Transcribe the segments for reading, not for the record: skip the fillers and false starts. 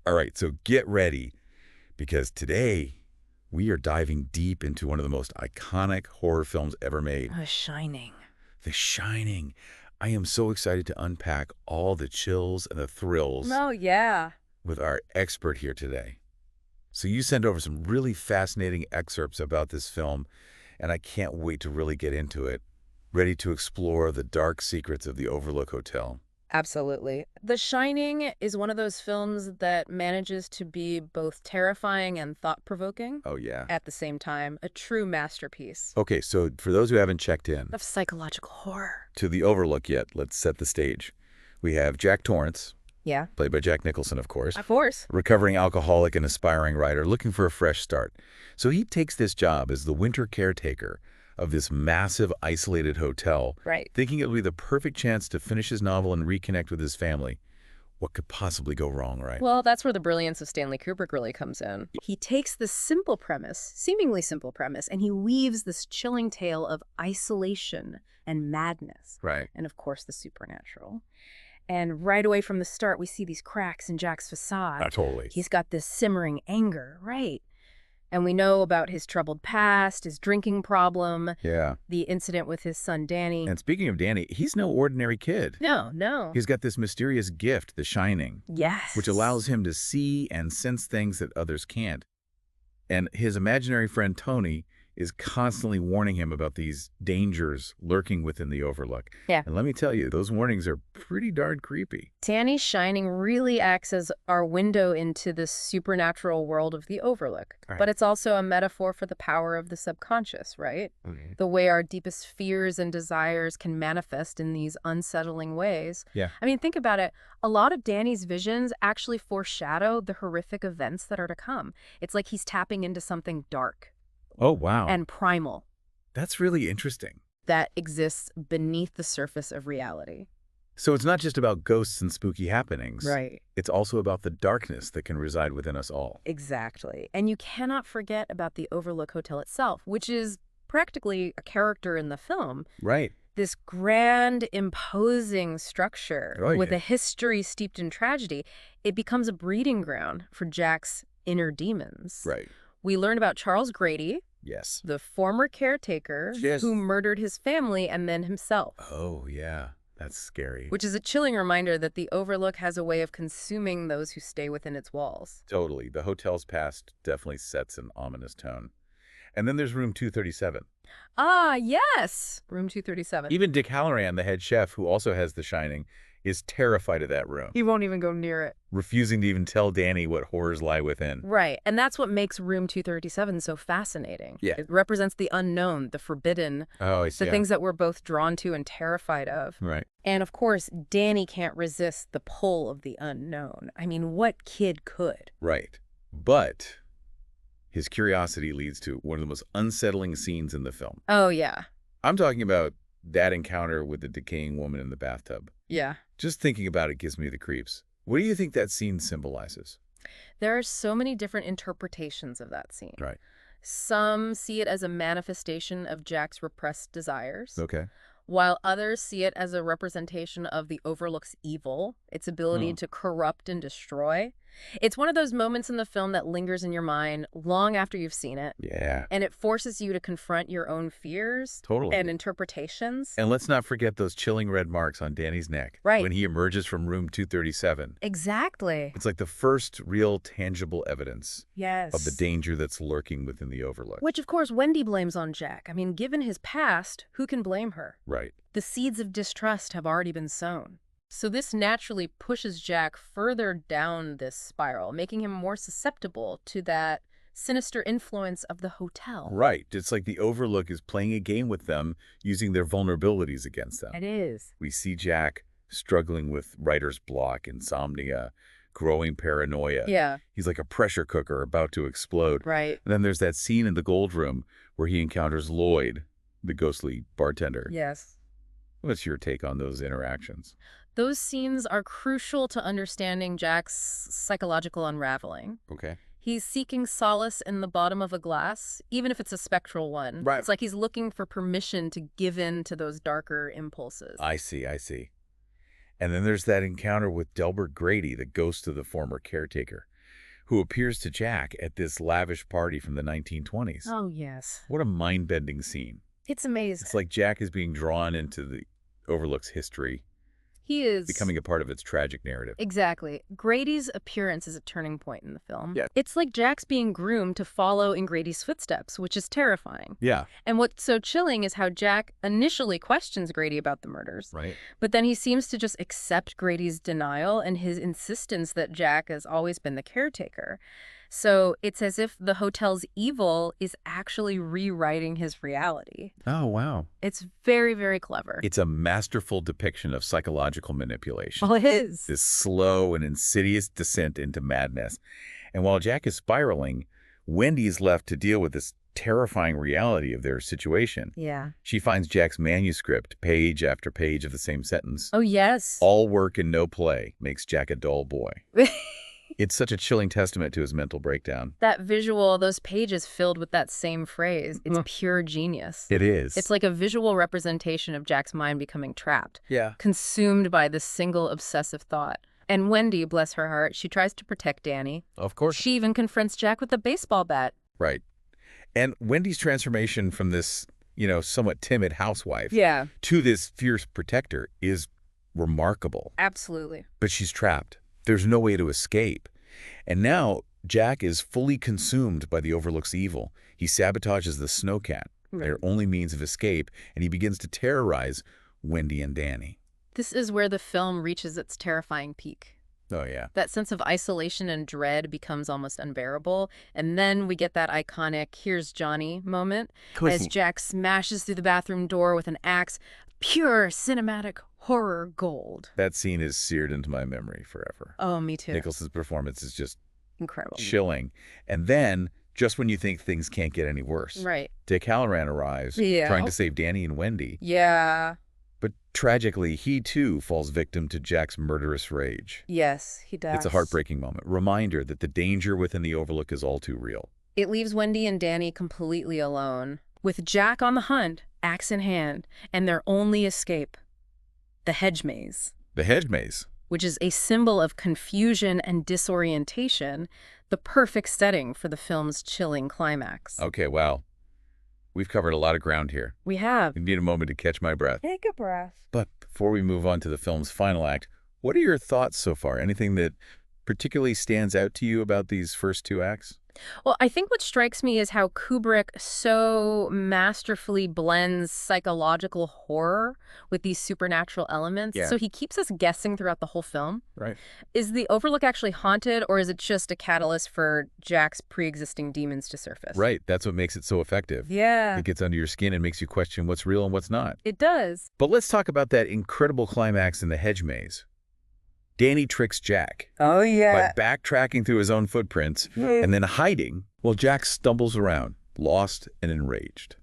All right, so get ready, because today we are diving deep into one of the most iconic horror films ever made, The Shining. The Shining. I am so excited to unpack all the chills and the thrills Oh, yeah. with our expert here today. So you sent over some really fascinating excerpts about this film, and I can't wait to really get into it. Ready to explore the dark secrets of the Overlook Hotel. Absolutely. The Shining is one of those films that manages to be both terrifying and thought-provoking Oh, yeah. at the same time. A true masterpiece Okay, so for those who haven't checked in of psychological horror. to the Overlook yet, let's set the stage. We have Jack Torrance, Yeah. played by Jack Nicholson, of course, Of course. recovering alcoholic and aspiring writer looking for a fresh start. So he takes this job as the winter caretaker of this massive, isolated hotel, Right. thinking it would be the perfect chance to finish his novel and reconnect with his family. What could possibly go wrong, right? Well, that's where the brilliance of Stanley Kubrick really comes in. He takes this simple premise, seemingly simple premise, and he weaves this chilling tale of isolation and madness, Right. and of course the supernatural. And right away from the start, we see these cracks in Jack's facade. Totally. He's got this simmering anger, right? And we know about his troubled past, his drinking problem, Yeah. the incident with his son Danny. And speaking of Danny, he's no ordinary kid. No. He's got this mysterious gift, the Shining, Yes. which allows him to see and sense things that others can't. And his imaginary friend Tony is constantly warning him about these dangers lurking within the Overlook. Yeah. And let me tell you, those warnings are pretty darn creepy. Danny's Shining really acts as our window into this supernatural world of the Overlook. Right. But it's also a metaphor for the power of the subconscious, right? The way our deepest fears and desires can manifest in these unsettling ways. Yeah. I mean, think about it. A lot of Danny's visions actually foreshadow the horrific events that are to come. It's like he's tapping into something dark Oh, wow. and primal That's really interesting. that exists beneath the surface of reality. So it's not just about ghosts and spooky happenings. Right. It's also about the darkness that can reside within us all. Exactly. And you cannot forget about the Overlook Hotel itself, which is practically a character in the film. Right. This grand, imposing structure Oh, with yeah. a history steeped in tragedy, it becomes a breeding ground for Jack's inner demons. Right. We learn about Charles Grady, Yes. the former caretaker Yes. who murdered his family and then himself. Oh, yeah. That's scary. Which is a chilling reminder that the Overlook has a way of consuming those who stay within its walls. Totally. The hotel's past definitely sets an ominous tone. And then there's room 237. Ah, yes! Room 237. Even Dick Halloran, the head chef, who also has The Shining, is terrified of that room, He won't even go near it. refusing to even tell Danny what horrors lie within. Right, and that's what makes Room 237 so fascinating. Yeah. It represents the unknown, the forbidden, Oh, I see. the things that we're both drawn to and terrified of. Right. And of course, Danny can't resist the pull of the unknown. I mean, what kid could? Right. But his curiosity leads to one of the most unsettling scenes in the film. Oh, yeah. I'm talking about that encounter with the decaying woman in the bathtub. Yeah. Just thinking about it gives me the creeps. What do you think that scene symbolizes? There are so many different interpretations of that scene. Right. Some see it as a manifestation of Jack's repressed desires, Okay. while others see it as a representation of the Overlook's evil, its ability to corrupt and destroy. It's one of those moments in the film that lingers in your mind long after you've seen it, Yeah. and it forces you to confront your own fears Totally. and interpretations. And let's not forget those chilling red marks on Danny's neck Right. when he emerges from room 237. Exactly. It's like the first real tangible evidence Yes. of the danger that's lurking within the Overlook. Which, of course, Wendy blames on Jack. I mean, given his past, who can blame her? Right. The seeds of distrust have already been sown. So this naturally pushes Jack further down this spiral, making him more susceptible to that sinister influence of the hotel. Right. It's like the Overlook is playing a game with them, using their vulnerabilities against them. It is. We see Jack struggling with writer's block, insomnia, growing paranoia. Yeah, He's like a pressure cooker about to explode. right. And then there's that scene in the Gold Room where he encounters Lloyd, the ghostly bartender. Yes. What's your take on those interactions? Those scenes are crucial to understanding Jack's psychological unraveling. Okay. He's seeking solace in the bottom of a glass, even if it's a spectral one. Right. It's like he's looking for permission to give in to those darker impulses. I see. And then there's that encounter with Delbert Grady, the ghost of the former caretaker. who appears to Jack at this lavish party from the 1920s. Oh, yes. What a mind-bending scene. It's amazing. It's like Jack is being drawn into the Overlook's history, He is becoming a part of its tragic narrative. Exactly. Grady's appearance is a turning point in the film. Yeah. It's like Jack's being groomed to follow in Grady's footsteps, which is terrifying. Yeah. And what's so chilling is how Jack initially questions Grady about the murders. Right. But then he seems to just accept Grady's denial and his insistence that Jack has always been the caretaker. So it's as if the hotel's evil is actually rewriting his reality. Oh, wow. It's very, very clever. It's a masterful depiction of psychological manipulation. Well, it is. This slow and insidious descent into madness. And while Jack is spiraling, Wendy is left to deal with this terrifying reality of their situation. Yeah. She finds Jack's manuscript, page after page of the same sentence. Oh, yes. All work and no play makes Jack a dull boy. It's such a chilling testament to his mental breakdown. That visual, those pages filled with that same phrase, it's pure genius. It is. It's like a visual representation of Jack's mind becoming trapped, Yeah. consumed by this single obsessive thought. And Wendy, bless her heart, she tries to protect Danny. Of course. She even confronts Jack with a baseball bat. Right. And Wendy's transformation from this, somewhat timid housewife Yeah. to this fierce protector is remarkable. Absolutely. But she's trapped. There's no way to escape. And now Jack is fully consumed by the Overlook's evil. He sabotages the snowcat, their only means of escape, and he begins to terrorize Wendy and Danny. This is where the film reaches its terrifying peak. Oh, yeah. That sense of isolation and dread becomes almost unbearable. And then we get that iconic "here's Johnny" moment as Jack smashes through the bathroom door with an axe. Pure cinematic horror gold. That scene is seared into my memory forever. Oh, me too. Nicholson's performance is just Incredible. chilling. And then, just when you think things can't get any worse, Right. Dick Halloran arrives, Yeah. trying to save Danny and Wendy. Yeah. But tragically, he too falls victim to Jack's murderous rage. Yes, he does. It's a heartbreaking moment. Reminder that the danger within the Overlook is all too real. It leaves Wendy and Danny completely alone, with Jack on the hunt, axe in hand, and their only escape, the hedge maze. The hedge maze. Which is a symbol of confusion and disorientation, the perfect setting for the film's chilling climax. Okay, wow. We've covered a lot of ground here. We have. I need a moment to catch my breath. Take a breath. But before we move on to the film's final act, what are your thoughts so far? Anything that particularly stands out to you about these first two acts? Well, I think what strikes me is how Kubrick so masterfully blends psychological horror with these supernatural elements. Yeah. So he keeps us guessing throughout the whole film. Right. Is the Overlook actually haunted, or is it just a catalyst for Jack's pre-existing demons to surface? Right. That's what makes it so effective. Yeah. It gets under your skin and makes you question what's real and what's not. It does. But let's talk about that incredible climax in the hedge maze. Danny tricks Jack Oh, by backtracking through his own footprints and then hiding while Jack stumbles around, lost and enraged.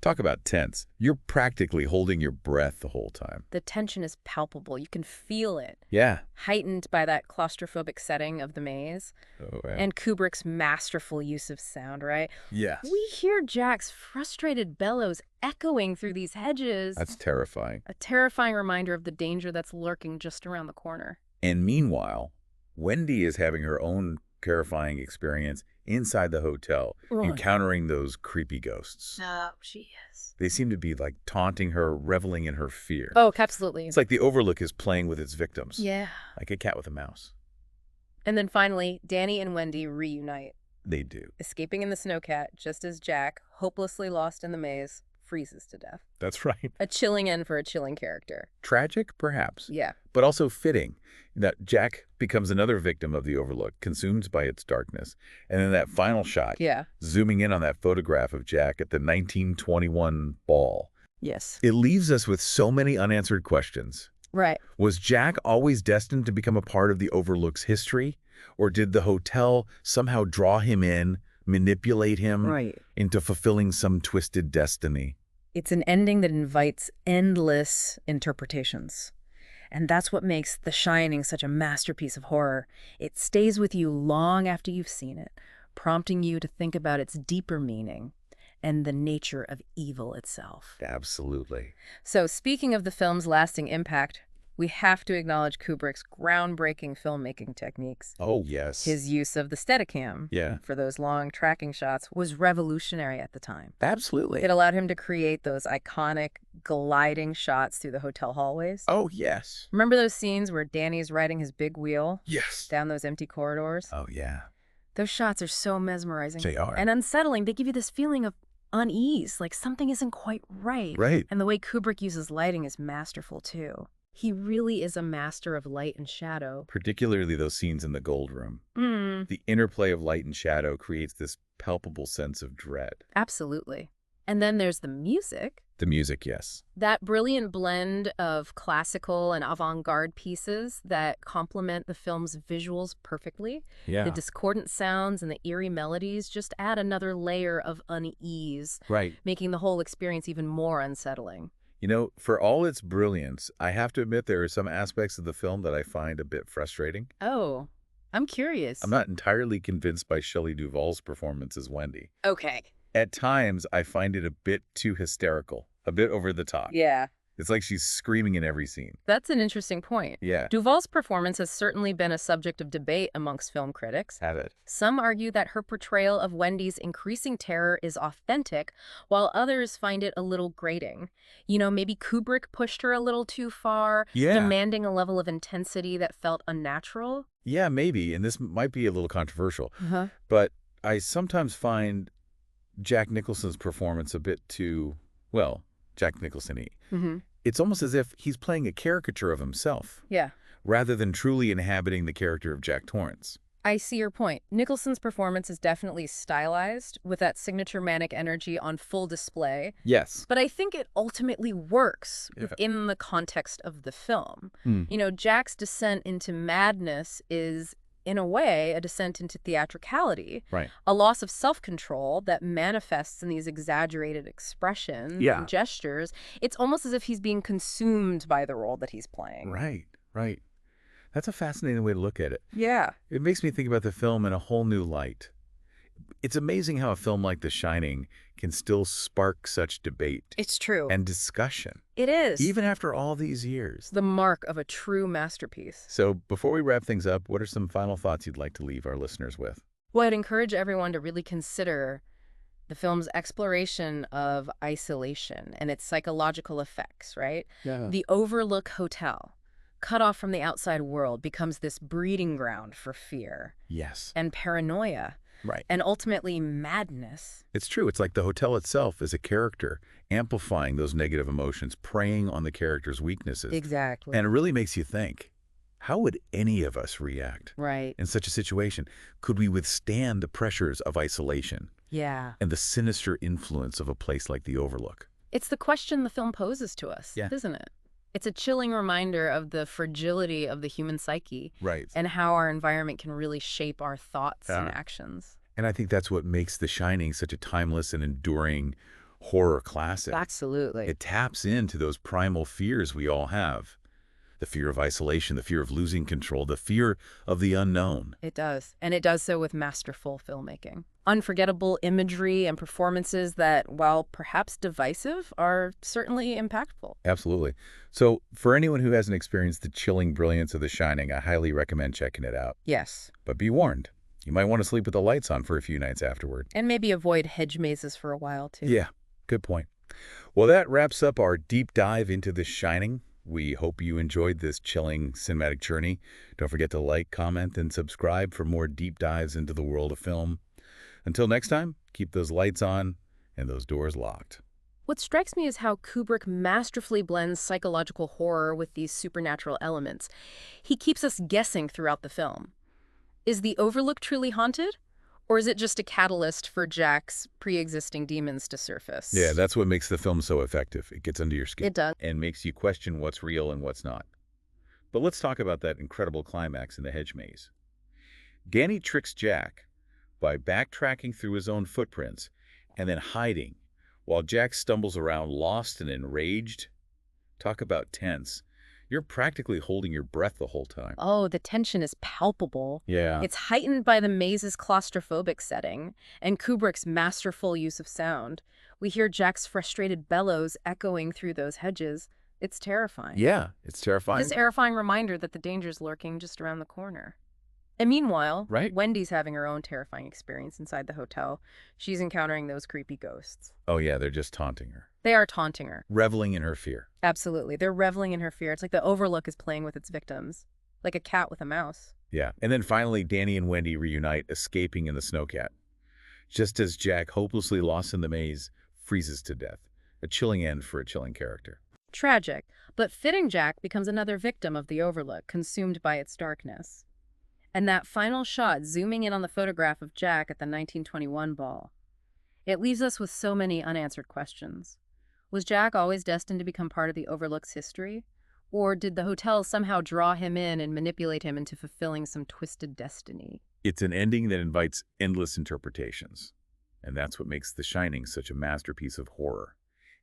Talk about tense. You're practically holding your breath the whole time. The tension is palpable. You can feel it, Yeah. heightened by that claustrophobic setting of the maze Oh, yeah. and Kubrick's masterful use of sound, right? Yes. We hear Jack's frustrated bellows echoing through these hedges. That's terrifying. A terrifying reminder of the danger that's lurking just around the corner. And meanwhile, Wendy is having her own terrifying experience inside the hotel, encountering those creepy ghosts. No, she is. They seem to be like taunting her, reveling in her fear. Oh, absolutely. It's like the Overlook is playing with its victims. Yeah. Like a cat with a mouse. And then finally, Danny and Wendy reunite, They do. escaping in the snowcat just as Jack, hopelessly lost in the maze, freezes to death. That's right. A chilling end for a chilling character. Tragic, perhaps, Yeah. but also fitting that Jack becomes another victim of the Overlook, consumed by its darkness. And then that final shot, Yeah. zooming in on that photograph of Jack at the 1921 ball. Yes. It leaves us with so many unanswered questions. Right. Was Jack always destined to become a part of the Overlook's history? Or did the hotel somehow draw him in, manipulate him into fulfilling some twisted destiny? It's an ending that invites endless interpretations. And that's what makes The Shining such a masterpiece of horror. It stays with you long after you've seen it, prompting you to think about its deeper meaning and the nature of evil itself. Absolutely. So speaking of the film's lasting impact, we have to acknowledge Kubrick's groundbreaking filmmaking techniques. Oh, yes. His use of the Steadicam Yeah. for those long tracking shots was revolutionary at the time. Absolutely. It allowed him to create those iconic gliding shots through the hotel hallways. Oh, yes. Remember those scenes where Danny's riding his big wheel Yes. down those empty corridors? Oh, yeah. Those shots are so mesmerizing. They are. And unsettling. They give you this feeling of unease, like something isn't quite right. Right. And the way Kubrick uses lighting is masterful, too. He really is a master of light and shadow. Particularly those scenes in the gold room. The interplay of light and shadow creates this palpable sense of dread. Absolutely. And then there's the music. The music, yes. That brilliant blend of classical and avant-garde pieces that complement the film's visuals perfectly. Yeah. The discordant sounds and the eerie melodies just add another layer of unease, Right. making the whole experience even more unsettling. You know, for all its brilliance, I have to admit there are some aspects of the film that I find a bit frustrating. Oh, I'm curious. I'm not entirely convinced by Shelley Duvall's performance as Wendy. Okay. At times, I find it a bit too hysterical, a bit over the top. Yeah. It's like she's screaming in every scene. That's an interesting point. Yeah. Duvall's performance has certainly been a subject of debate amongst film critics. Have it. Some argue that her portrayal of Wendy's increasing terror is authentic, while others find it a little grating. You know, maybe Kubrick pushed her a little too far, Yeah. demanding a level of intensity that felt unnatural. Yeah, maybe, and this might be a little controversial, Uh-huh. but I sometimes find Jack Nicholson's performance a bit too, well, Jack Nicholson-y. Mm-hmm. It's almost as if he's playing a caricature of himself, Yeah. rather than truly inhabiting the character of Jack Torrance. I see your point. Nicholson's performance is definitely stylized, with that signature manic energy on full display. Yes. But I think it ultimately works Yeah. within the context of the film. Hmm. You know, Jack's descent into madness is, in a way, a descent into theatricality, Right. a loss of self-control that manifests in these exaggerated expressions Yeah. and gestures. It's almost as if he's being consumed by the role that he's playing. Right, right. That's a fascinating way to look at it. Yeah. It makes me think about the film in a whole new light. It's amazing how a film like The Shining can still spark such debate It's true. and discussion, It is. even after all these years. The mark of a true masterpiece. So before we wrap things up, what are some final thoughts you'd like to leave our listeners with? Well, I'd encourage everyone to really consider the film's exploration of isolation and its psychological effects, right? Yeah. The Overlook Hotel, cut off from the outside world, becomes this breeding ground for fear Yes. and paranoia Right. and ultimately madness. It's true. It's like the hotel itself is a character, amplifying those negative emotions, preying on the character's weaknesses. Exactly. And it really makes you think, how would any of us react Right. in such a situation? Could we withstand the pressures of isolation Yeah. and the sinister influence of a place like the Overlook? It's the question the film poses to us, Yeah. isn't it? It's a chilling reminder of the fragility of the human psyche Right. and how our environment can really shape our thoughts and Yeah. actions. And I think that's what makes The Shining such a timeless and enduring horror classic. Absolutely. It taps into those primal fears we all have. The fear of isolation, the fear of losing control, the fear of the unknown. It does. And it does so with masterful filmmaking. Unforgettable imagery and performances that, while perhaps divisive, are certainly impactful. Absolutely. So for anyone who hasn't experienced the chilling brilliance of The Shining, I highly recommend checking it out. Yes. But be warned, you might want to sleep with the lights on for a few nights afterward. And maybe avoid hedge mazes for a while, too. Yeah, good point. Well, that wraps up our deep dive into The Shining. We hope you enjoyed this chilling cinematic journey. Don't forget to like, comment, and subscribe for more deep dives into the world of film. Until next time, keep those lights on and those doors locked. What strikes me is how Kubrick masterfully blends psychological horror with these supernatural elements. He keeps us guessing throughout the film. Is the Overlook truly haunted? Or is it just a catalyst for Jack's pre-existing demons to surface? Yeah, that's what makes the film so effective. It gets under your skin. It does. And makes you question what's real and what's not. But let's talk about that incredible climax in the hedge maze. Danny tricks Jack by backtracking through his own footprints and then hiding while Jack stumbles around lost and enraged. Talk about tense. You're practically holding your breath the whole time. Oh, the tension is palpable. Yeah. It's heightened by the maze's claustrophobic setting and Kubrick's masterful use of sound. We hear Jack's frustrated bellows echoing through those hedges, It's terrifying. Yeah, it's terrifying. This terrifying reminder that the danger's lurking just around the corner. And meanwhile, Right. Wendy's having her own terrifying experience inside the hotel. She's encountering those creepy ghosts. Oh, yeah, they're just taunting her. They are taunting her. Reveling in her fear. Absolutely. They're reveling in her fear. It's like the Overlook is playing with its victims, like a cat with a mouse. Yeah. And then finally, Danny and Wendy reunite, escaping in the snowcat. Just as Jack, hopelessly lost in the maze, freezes to death. A chilling end for a chilling character. Tragic, but fitting. Jack becomes another victim of the Overlook, consumed by its darkness. And that final shot, zooming in on the photograph of Jack at the 1921 ball. It leaves us with so many unanswered questions. Was Jack always destined to become part of the Overlook's history? Or did the hotel somehow draw him in and manipulate him into fulfilling some twisted destiny? It's an ending that invites endless interpretations. And that's what makes The Shining such a masterpiece of horror.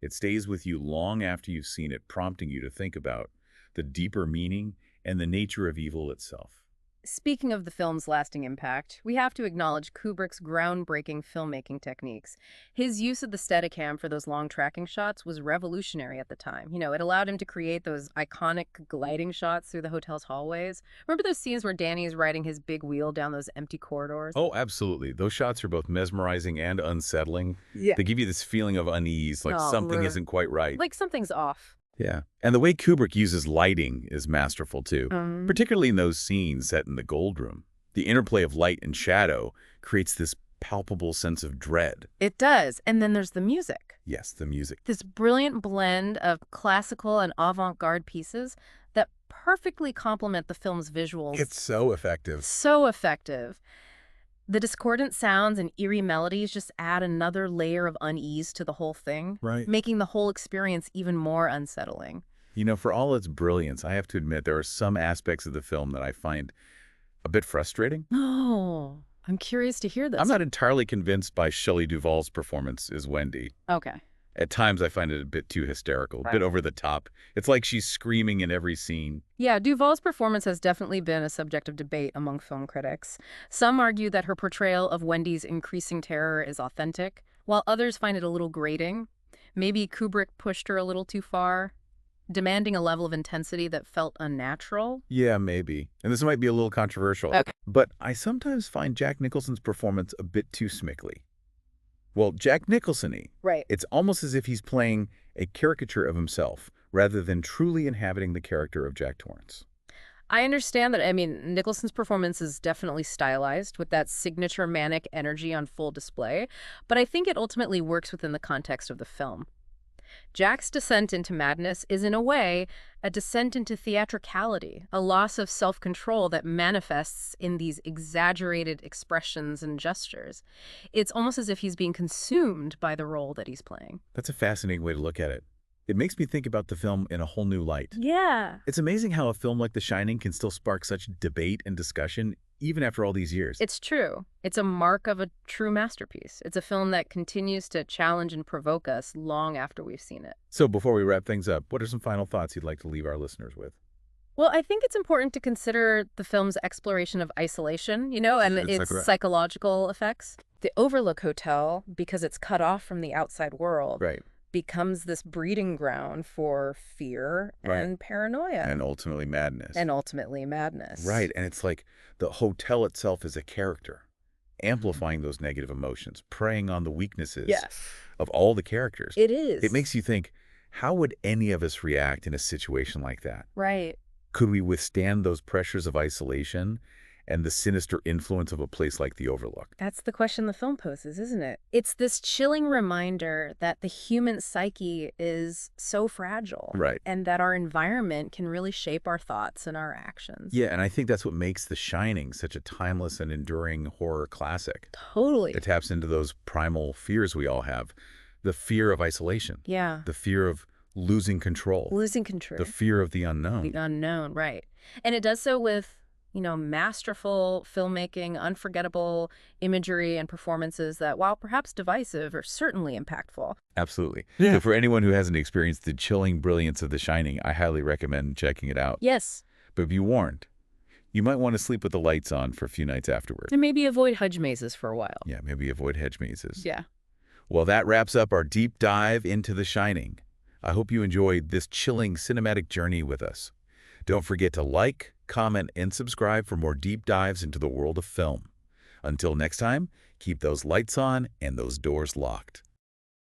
It stays with you long after you've seen it, prompting you to think about the deeper meaning and the nature of evil itself. Speaking of the film's lasting impact, we have to acknowledge Kubrick's groundbreaking filmmaking techniques. His use of the Steadicam for those long tracking shots was revolutionary at the time. You know, it allowed him to create those iconic gliding shots through the hotel's hallways. Remember those scenes where Danny is riding his big wheel down those empty corridors? Oh, absolutely. Those shots are both mesmerizing and unsettling. Yeah. They give you this feeling of unease, like something isn't quite right. Like something's off. Yeah. And the way Kubrick uses lighting is masterful, too. Particularly in those scenes set in the Gold Room. The interplay of light and shadow creates this palpable sense of dread. It does. And then there's the music. Yes, the music. This brilliant blend of classical and avant-garde pieces that perfectly complement the film's visuals. It's so effective. So effective. The discordant sounds and eerie melodies just add another layer of unease to the whole thing, Right. making the whole experience even more unsettling. You know, for all its brilliance, I have to admit there are some aspects of the film that I find a bit frustrating. Oh, I'm curious to hear this. I'm not entirely convinced by Shelley Duvall's performance as Wendy. Okay. At times, I find it a bit too hysterical, a bit over the top. It's like she's screaming in every scene. Yeah, Duvall's performance has definitely been a subject of debate among film critics. Some argue that her portrayal of Wendy's increasing terror is authentic, while others find it a little grating. Maybe Kubrick pushed her a little too far, demanding a level of intensity that felt unnatural. Yeah, maybe. And this might be a little controversial. Okay. But I sometimes find Jack Nicholson's performance a bit too smickly. Well, Jack Nicholson-y. Right. It's almost as if he's playing a caricature of himself rather than truly inhabiting the character of Jack Torrance. I understand that. I mean, Nicholson's performance is definitely stylized with that signature manic energy on full display, but I think it ultimately works within the context of the film. Jack's descent into madness is, in a way, a descent into theatricality, a loss of self-control that manifests in these exaggerated expressions and gestures. It's almost as if he's being consumed by the role that he's playing. That's a fascinating way to look at it. It makes me think about the film in a whole new light. Yeah. It's amazing how a film like The Shining can still spark such debate and discussion even after all these years. It's true. It's a mark of a true masterpiece. It's a film that continues to challenge and provoke us long after we've seen it. So before we wrap things up, what are some final thoughts you'd like to leave our listeners with? Well, I think it's important to consider the film's exploration of isolation, and its psychological effects. The Overlook Hotel, because it's cut off from the outside world, Right. becomes this breeding ground for fear and paranoia. And ultimately madness. Right. And it's like the hotel itself is a character, amplifying those negative emotions, preying on the weaknesses of all the characters. It is. It makes you think, how would any of us react in a situation like that? Right. Could we withstand those pressures of isolation and the sinister influence of a place like the Overlook? That's the question the film poses, isn't it? It's this chilling reminder that the human psyche is so fragile. Right. And that our environment can really shape our thoughts and our actions. Yeah, and I think that's what makes The Shining such a timeless and enduring horror classic. Totally. It taps into those primal fears we all have. The fear of isolation. Yeah. The fear of losing control. The fear of the unknown. The unknown, right. And it does so with masterful filmmaking, unforgettable imagery and performances that, while perhaps divisive, are certainly impactful. Absolutely. Yeah. So for anyone who hasn't experienced the chilling brilliance of The Shining, I highly recommend checking it out. Yes. But be warned, you might want to sleep with the lights on for a few nights afterward. And maybe avoid hedge mazes for a while. Yeah, maybe avoid hedge mazes. Yeah. Well, that wraps up our deep dive into The Shining. I hope you enjoyed this chilling cinematic journey with us. Don't forget to like, comment, and subscribe for more deep dives into the world of film. Until next time, keep those lights on and those doors locked.